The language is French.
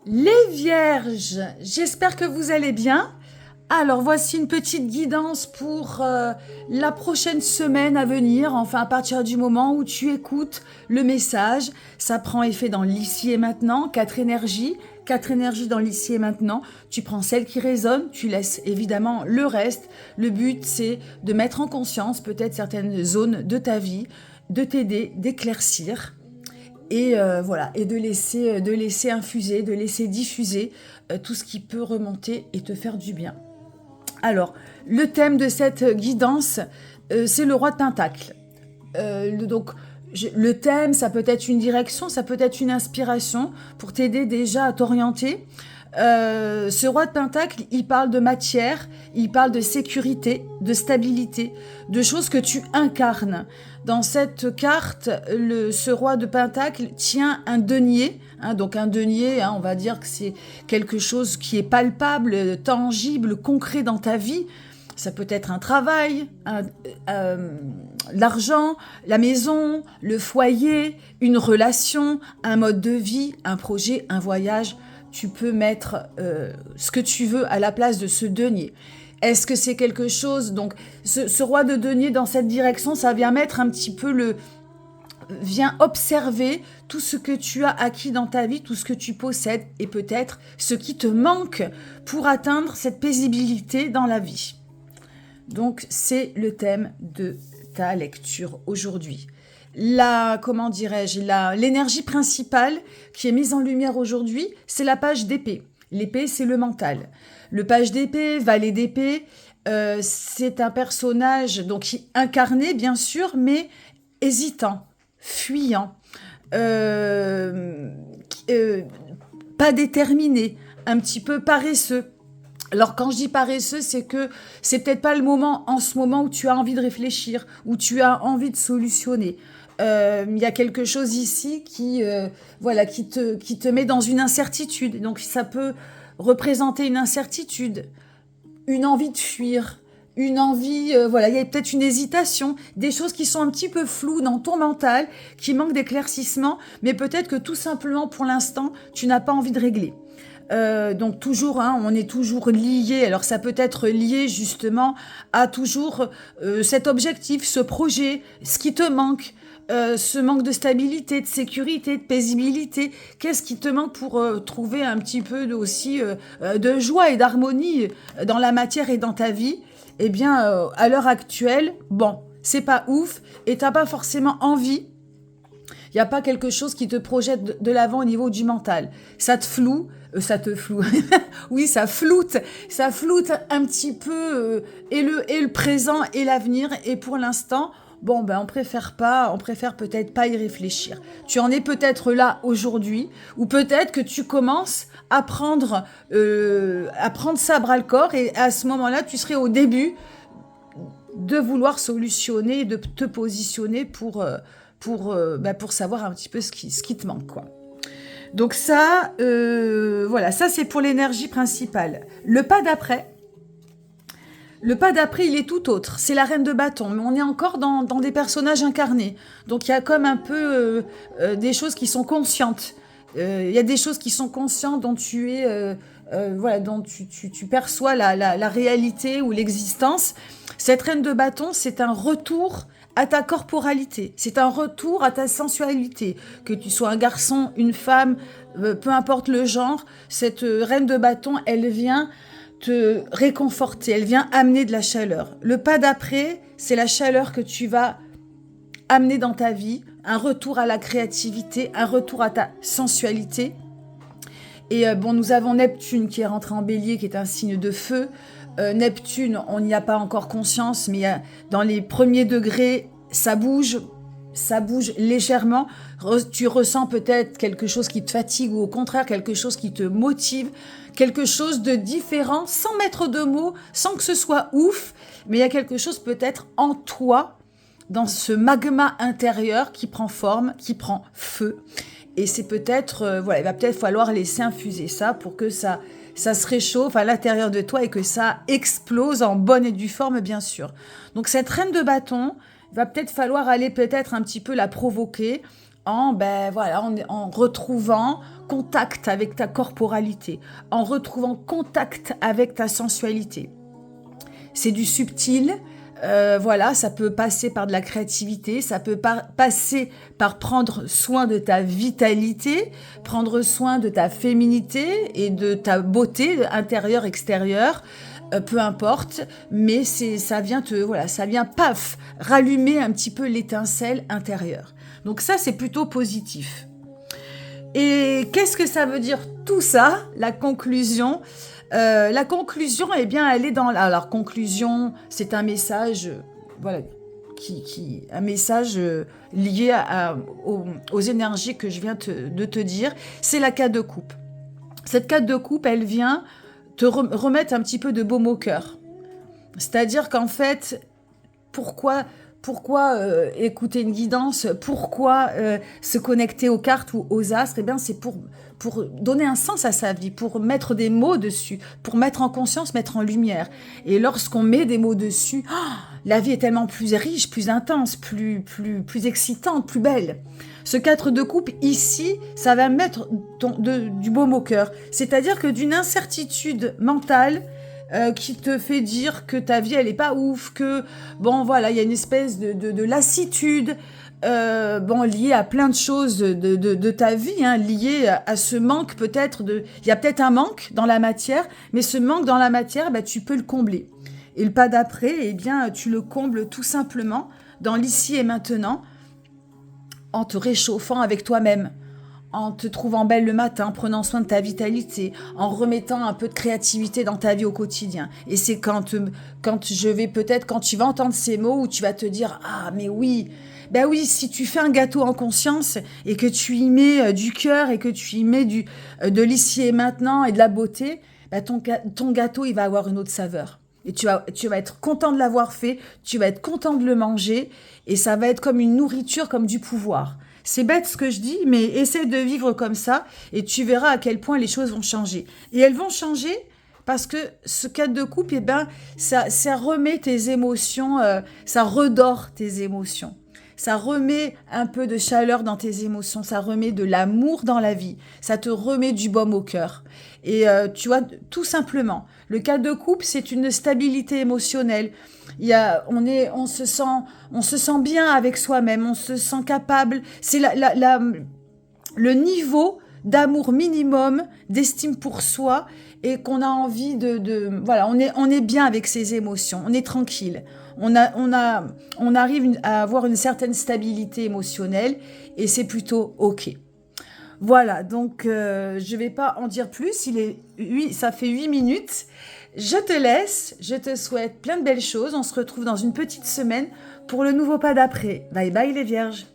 Les vierges, j'espère que vous allez bien. Alors voici une petite guidance pour la prochaine semaine à venir, enfin à partir du moment où tu écoutes le message. Ça prend effet dans l'ici et maintenant, 4 énergies dans l'ici et maintenant. Tu prends celle qui résonne, tu laisses évidemment le reste. Le but c'est de mettre en conscience peut-être certaines zones de ta vie, de t'aider, d'éclaircir. Et voilà, et de laisser infuser, de laisser diffuser tout ce qui peut remonter et te faire du bien. Alors, le thème de cette guidance, c'est le roi de Pentacle. Le thème, ça peut être une direction, ça peut être une inspiration pour t'aider déjà à t'orienter. Ce roi de Pentacle, il parle de matière, il parle de sécurité, de stabilité, de choses que tu incarnes. Dans cette carte, ce roi de Pentacle tient un denier. Donc un denier, on va dire que c'est quelque chose qui est palpable, tangible, concret dans ta vie. Ça peut être un travail, l'argent, la maison, le foyer, une relation, un mode de vie, un projet, un voyage. Tu peux mettre ce que tu veux à la place de ce denier. Est-ce que c'est quelque chose... Donc, ce roi de denier dans cette direction, ça vient mettre un petit peu vient observer tout ce que tu as acquis dans ta vie, tout ce que tu possèdes et peut-être ce qui te manque pour atteindre cette paisibilité dans la vie. Donc, c'est le thème de ta lecture aujourd'hui. L'énergie principale qui est mise en lumière aujourd'hui, c'est la page d'épée. L'épée, c'est le mental. Le page d'épée, valet d'épée, c'est un personnage donc incarné, bien sûr, mais hésitant, fuyant, pas déterminé, un petit peu paresseux. Alors quand je dis paresseux, c'est que c'est peut-être pas le moment en ce moment où tu as envie de réfléchir, où tu as envie de solutionner. Il y a quelque chose ici qui te met dans une incertitude. Donc ça peut représenter une incertitude, une envie de fuir, une envie, il y a peut-être une hésitation, des choses qui sont un petit peu floues dans ton mental, qui manquent d'éclaircissement, mais peut-être que tout simplement pour l'instant, tu n'as pas envie de régler. Donc toujours, on est toujours lié. Alors ça peut être lié justement à toujours cet objectif, ce projet, ce qui te manque. Ce manque de stabilité, de sécurité, de paisibilité, qu'est-ce qui te manque pour trouver un petit peu de joie et d'harmonie dans la matière et dans ta vie? Eh bien, à l'heure actuelle, c'est pas ouf et t'as pas forcément envie. Il n'y a pas quelque chose qui te projette de l'avant au niveau du mental. Ça te floue. Oui, ça floute un petit peu et le présent et l'avenir. Et pour l'instant, on préfère peut-être pas y réfléchir. Tu en es peut-être là aujourd'hui, ou peut-être que tu commences à prendre ça à bras-le-corps, et à ce moment-là, tu serais au début de vouloir solutionner, de te positionner pour savoir un petit peu ce qui te manque, quoi. Donc ça, ça c'est pour l'énergie principale. Le pas d'après, il est tout autre. C'est la reine de bâton, mais on est encore dans des personnages incarnés. Donc il y a comme un peu des choses qui sont conscientes. Il y a des choses qui sont conscientes dont tu es, dont tu perçois la réalité ou l'existence. Cette reine de bâton, c'est un retour à ta corporalité, c'est un retour à ta sensualité. Que tu sois un garçon, une femme, peu importe le genre, cette reine de bâton, elle vient te réconforter, elle vient amener de la chaleur. Le pas d'après, c'est la chaleur que tu vas amener dans ta vie, un retour à la créativité, un retour à ta sensualité. Et nous avons Neptune qui est rentré en bélier, qui est un signe de feu. Neptune, on n'y a pas encore conscience, mais dans les premiers degrés, ça bouge légèrement. Tu ressens peut-être quelque chose qui te fatigue ou au contraire quelque chose qui te motive, quelque chose de différent, sans mettre de mots, sans que ce soit ouf, mais il y a quelque chose peut-être en toi, dans ce magma intérieur qui prend forme, qui prend feu. Et c'est peut-être, il va peut-être falloir laisser infuser ça pour que ça se réchauffe à l'intérieur de toi et que ça explose en bonne et due forme, bien sûr. Donc cette reine de bâton, il va peut-être falloir aller un petit peu la provoquer ben voilà, en retrouvant contact avec ta corporalité, en retrouvant contact avec ta sensualité. C'est du subtil, voilà, ça peut passer par de la créativité, ça peut passer par prendre soin de ta vitalité, prendre soin de ta féminité et de ta beauté intérieure, extérieure, peu importe, mais ça vient ça vient paf, rallumer un petit peu l'étincelle intérieure. Donc ça, c'est plutôt positif. Et qu'est-ce que ça veut dire tout ça, la conclusion? La conclusion, eh bien, elle est dans... Alors, conclusion, c'est un message, voilà, un message lié aux énergies que je viens de te dire. C'est la 4 de coupe. Cette 4 de coupe, elle vient te remettre un petit peu de baume au cœur. C'est-à-dire qu'en fait, pourquoi écouter une guidance, pourquoi se connecter aux cartes ou aux astres? Eh bien, c'est pour donner un sens à sa vie, pour mettre des mots dessus, pour mettre en conscience, mettre en lumière. Et lorsqu'on met des mots dessus, la vie est tellement plus riche, plus intense, plus excitante, plus belle. Ce 4 de coupe, ici, ça va mettre du baume au cœur. C'est-à-dire que d'une incertitude mentale, qui te fait dire que ta vie, elle est pas ouf, que, bon, voilà, il y a une espèce de lassitude, liée à plein de choses de ta vie, hein, liée à ce manque peut-être il y a peut-être un manque dans la matière, mais ce manque dans la matière, tu peux le combler. Et le pas d'après, eh bien, tu le combles tout simplement dans l'ici et maintenant, en te réchauffant avec toi-même, en te trouvant belle le matin, en prenant soin de ta vitalité, en remettant un peu de créativité dans ta vie au quotidien. Et c'est quand tu vas entendre ces mots où tu vas te dire « Ah, mais oui, ben oui, si tu fais un gâteau en conscience et que tu y mets du cœur et que tu y mets de l'ici et maintenant et de la beauté, ben ton gâteau, il va avoir une autre saveur. Et tu vas être content de l'avoir fait, tu vas être content de le manger et ça va être comme une nourriture, comme du pouvoir. » C'est bête ce que je dis, mais essaie de vivre comme ça et tu verras à quel point les choses vont changer. Et elles vont changer parce que ce 4 de coupe, eh ben, ça remet tes émotions, ça redore tes émotions. Ça remet un peu de chaleur dans tes émotions, ça remet de l'amour dans la vie, ça te remet du baume au cœur. Et tu vois, tout simplement, le 4 de coupe, c'est une stabilité émotionnelle. On se sent bien avec soi-même, on se sent capable. C'est le niveau d'amour minimum, d'estime pour soi, et qu'on a envie voilà, on est bien avec ses émotions, on est tranquille. On arrive à avoir une certaine stabilité émotionnelle, et c'est plutôt OK. Voilà, donc je vais pas en dire plus, ça fait 8 minutes. Je te laisse, je te souhaite plein de belles choses. On se retrouve dans une petite semaine pour le nouveau pas d'après. Bye bye les vierges.